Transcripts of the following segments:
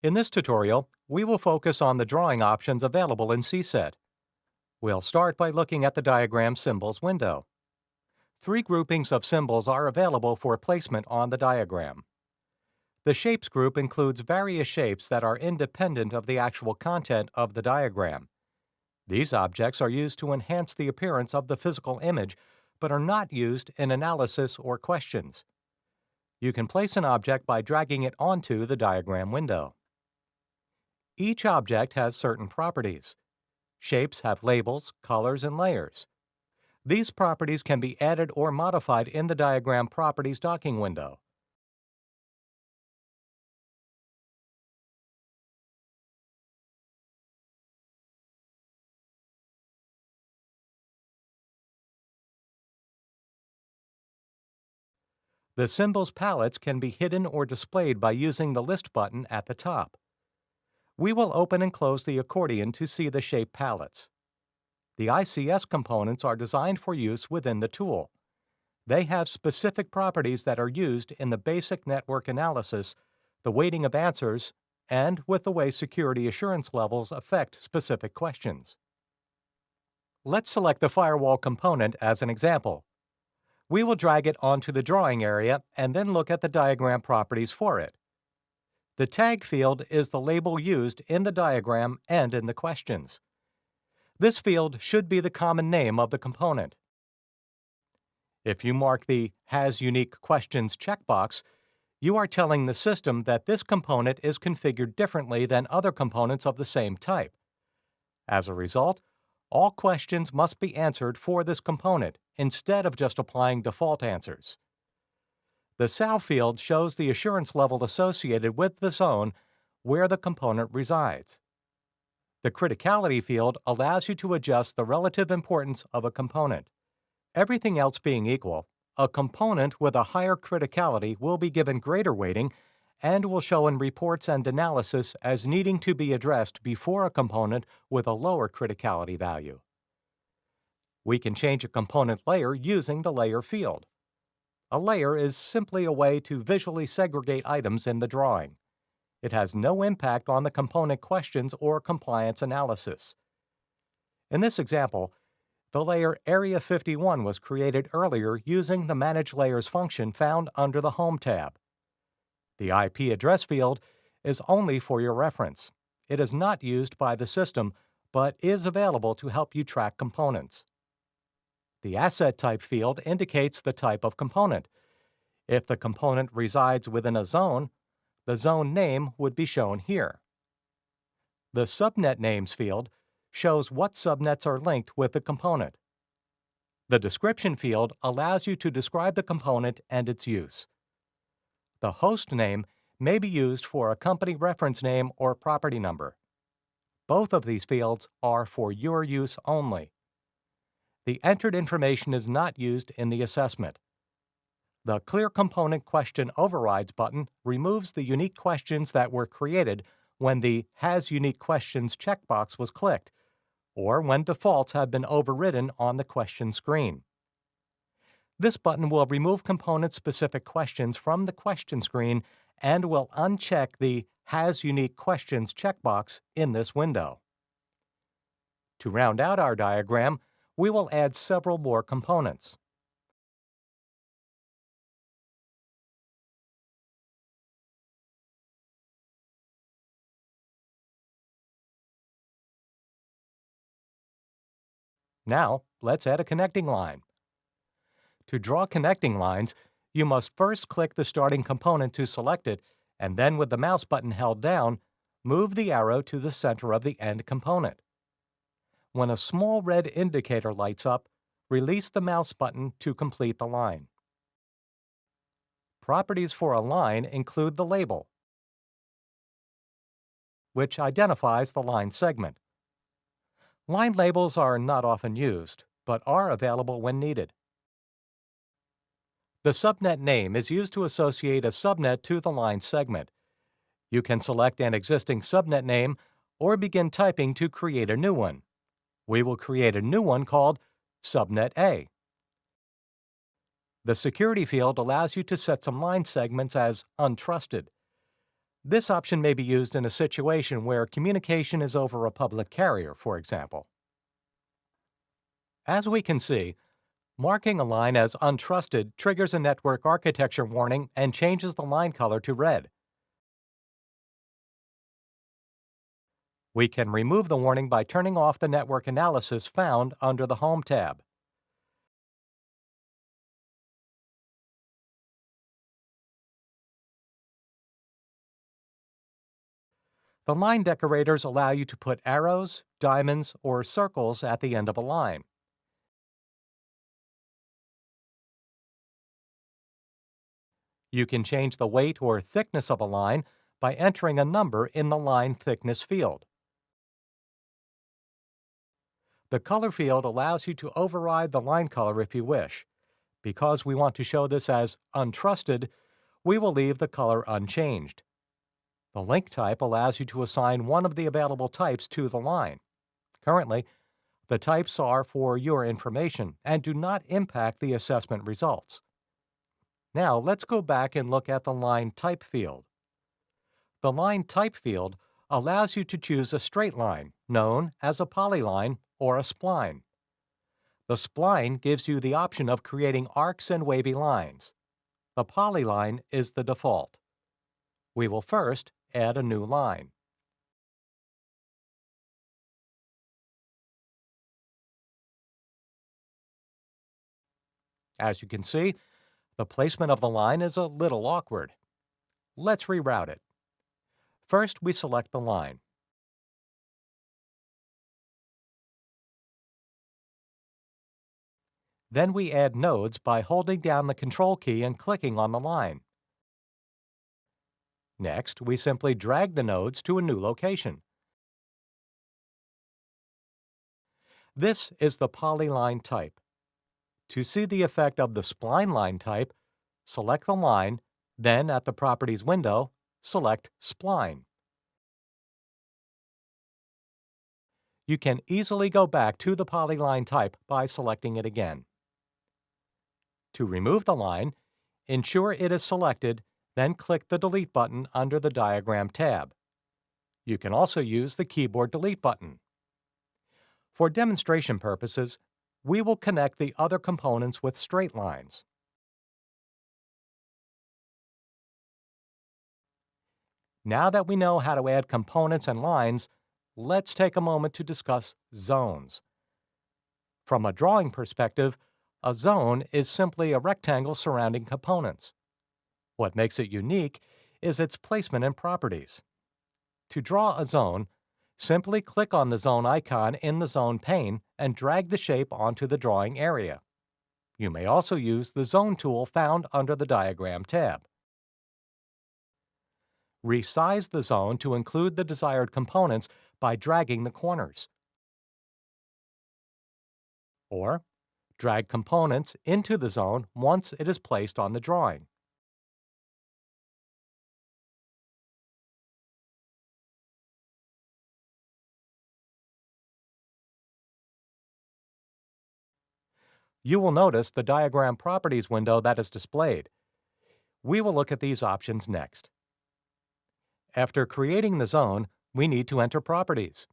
In this tutorial, we will focus on the drawing options available in CSET. We'll start by looking at the Diagram Symbols window. Three groupings of symbols are available for placement on the diagram. The Shapes group includes various shapes that are independent of the actual content of the diagram. These objects are used to enhance the appearance of the physical image, but are not used in analysis or questions. You can place an object by dragging it onto the diagram window. Each object has certain properties. Shapes have labels, colors, and layers. These properties can be added or modified in the Diagram Properties docking window. The symbols palettes can be hidden or displayed by using the List button at the top. We will open and close the accordion to see the shape palettes. The ICS components are designed for use within the tool. They have specific properties that are used in the basic network analysis, the weighting of answers, and with the way security assurance levels affect specific questions. Let's select the firewall component as an example. We will drag it onto the drawing area and then look at the diagram properties for it. The tag field is the label used in the diagram and in the questions. This field should be the common name of the component. If you mark the Has Unique Questions checkbox, you are telling the system that this component is configured differently than other components of the same type. As a result, all questions must be answered for this component instead of just applying default answers. The SAL field shows the assurance level associated with the zone where the component resides. The criticality field allows you to adjust the relative importance of a component. Everything else being equal, a component with a higher criticality will be given greater weighting and will show in reports and analysis as needing to be addressed before a component with a lower criticality value. We can change a component layer using the Layer field. A layer is simply a way to visually segregate items in the drawing. It has no impact on the component questions or compliance analysis. In this example, the layer Area 51 was created earlier using the Manage Layers function found under the Home tab. The IP address field is only for your reference. It is not used by the system, but is available to help you track components. The Asset Type field indicates the type of component. If the component resides within a zone, the zone name would be shown here. The Subnet Names field shows what subnets are linked with the component. The Description field allows you to describe the component and its use. The host name may be used for a company reference name or property number. Both of these fields are for your use only. The entered information is not used in the assessment. The Clear Component Question Overrides button removes the unique questions that were created when the Has Unique Questions checkbox was clicked, or when defaults have been overridden on the question screen. This button will remove component-specific questions from the question screen and will uncheck the Has Unique Questions checkbox in this window. To round out our diagram, we will add several more components. Now, let's add a connecting line. To draw connecting lines, you must first click the starting component to select it, and then with the mouse button held down, move the arrow to the center of the end component. When a small red indicator lights up, release the mouse button to complete the line. Properties for a line include the label, which identifies the line segment. Line labels are not often used, but are available when needed. The subnet name is used to associate a subnet to the line segment. You can select an existing subnet name or begin typing to create a new one. We will create a new one called Subnet A. The security field allows you to set some line segments as untrusted. This option may be used in a situation where communication is over a public carrier, for example. As we can see, marking a line as untrusted triggers a network architecture warning and changes the line color to red. We can remove the warning by turning off the network analysis found under the Home tab. The line decorators allow you to put arrows, diamonds, or circles at the end of a line. You can change the weight or thickness of a line by entering a number in the line thickness field. The color field allows you to override the line color if you wish. Because we want to show this as untrusted, we will leave the color unchanged. The link type allows you to assign one of the available types to the line. Currently, the types are for your information and do not impact the assessment results. Now, let's go back and look at the line type field. The line type field allows you to choose a straight line, known as a polyline or a spline. The spline gives you the option of creating arcs and wavy lines. The polyline is the default. We will first add a new line. As you can see, the placement of the line is a little awkward. Let's reroute it. First, we select the line. Then we add nodes by holding down the Control key and clicking on the line. Next, we simply drag the nodes to a new location. This is the polyline type. To see the effect of the spline line type, select the line, then at the Properties window, select Spline. You can easily go back to the polyline type by selecting it again. To remove the line, ensure it is selected, then click the Delete button under the Diagram tab. You can also use the Keyboard Delete button. For demonstration purposes, we will connect the other components with straight lines. Now that we know how to add components and lines, let's take a moment to discuss zones. From a drawing perspective, a zone is simply a rectangle surrounding components. What makes it unique is its placement and properties. To draw a zone, simply click on the zone icon in the zone pane and drag the shape onto the drawing area. You may also use the Zone tool found under the Diagram tab. Resize the zone to include the desired components by dragging the corners. Or, drag components into the zone once it is placed on the drawing. You will notice the Diagram Properties window that is displayed. We will look at these options next. After creating the zone, we need to enter properties.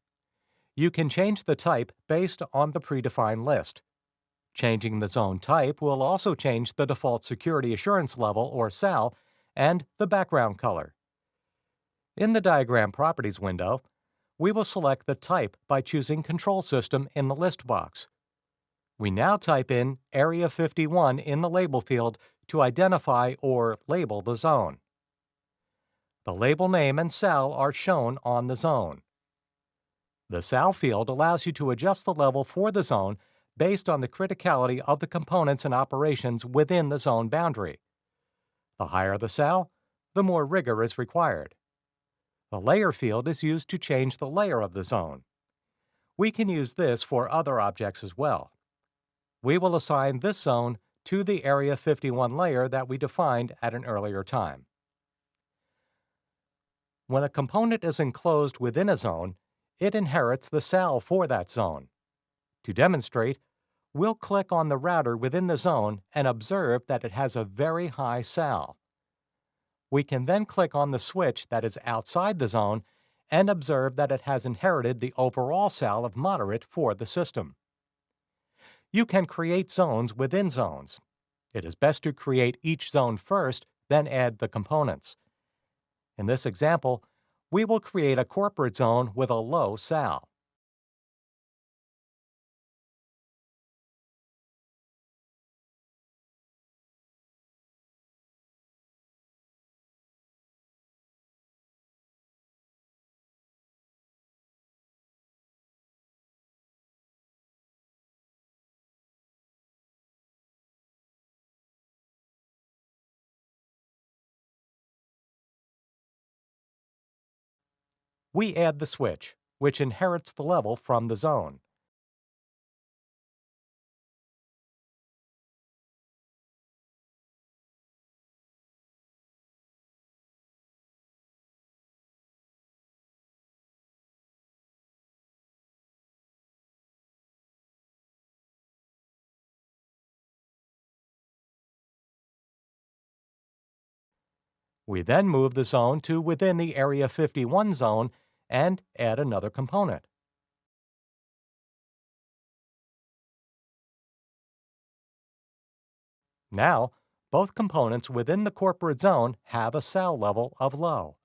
You can change the type based on the predefined list. Changing the zone type will also change the default security assurance level, or SAL, and the background color. In the Diagram Properties window, we will select the type by choosing Control System in the list box. We now type in Area 51 in the label field to identify or label the zone. The label name and SAL are shown on the zone. The SAL field allows you to adjust the level for the zone based on the criticality of the components and operations within the zone boundary. The higher the SAL, the more rigor is required. The Layer field is used to change the layer of the zone. We can use this for other objects as well. We will assign this zone to the Area 51 layer that we defined at an earlier time. When a component is enclosed within a zone, it inherits the SAL for that zone. To demonstrate, we'll click on the router within the zone and observe that it has a very high SAL. We can then click on the switch that is outside the zone and observe that it has inherited the overall cell of moderate for the system. You can create zones within zones. It is best to create each zone first, then add the components. In this example, we will create a corporate zone with a low sal. We add the switch, which inherits the level from the zone. We then move the zone to within the Area 51 zone and add another component. Now, both components within the corporate zone have a cell level of low.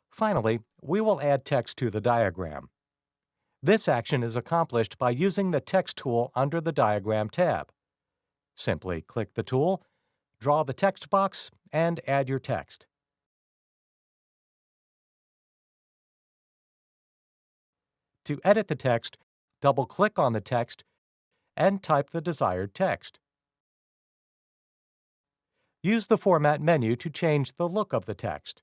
Finally, we will add text to the diagram. This action is accomplished by using the Text tool under the Diagram tab. Simply click the tool, draw the text box, and add your text. To edit the text, double-click on the text and type the desired text. Use the Format menu to change the look of the text.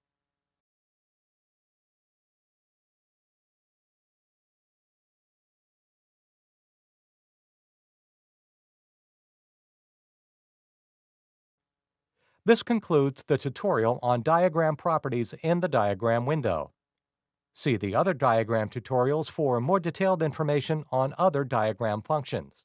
This concludes the tutorial on diagram properties in the diagram window. See the other diagram tutorials for more detailed information on other diagram functions.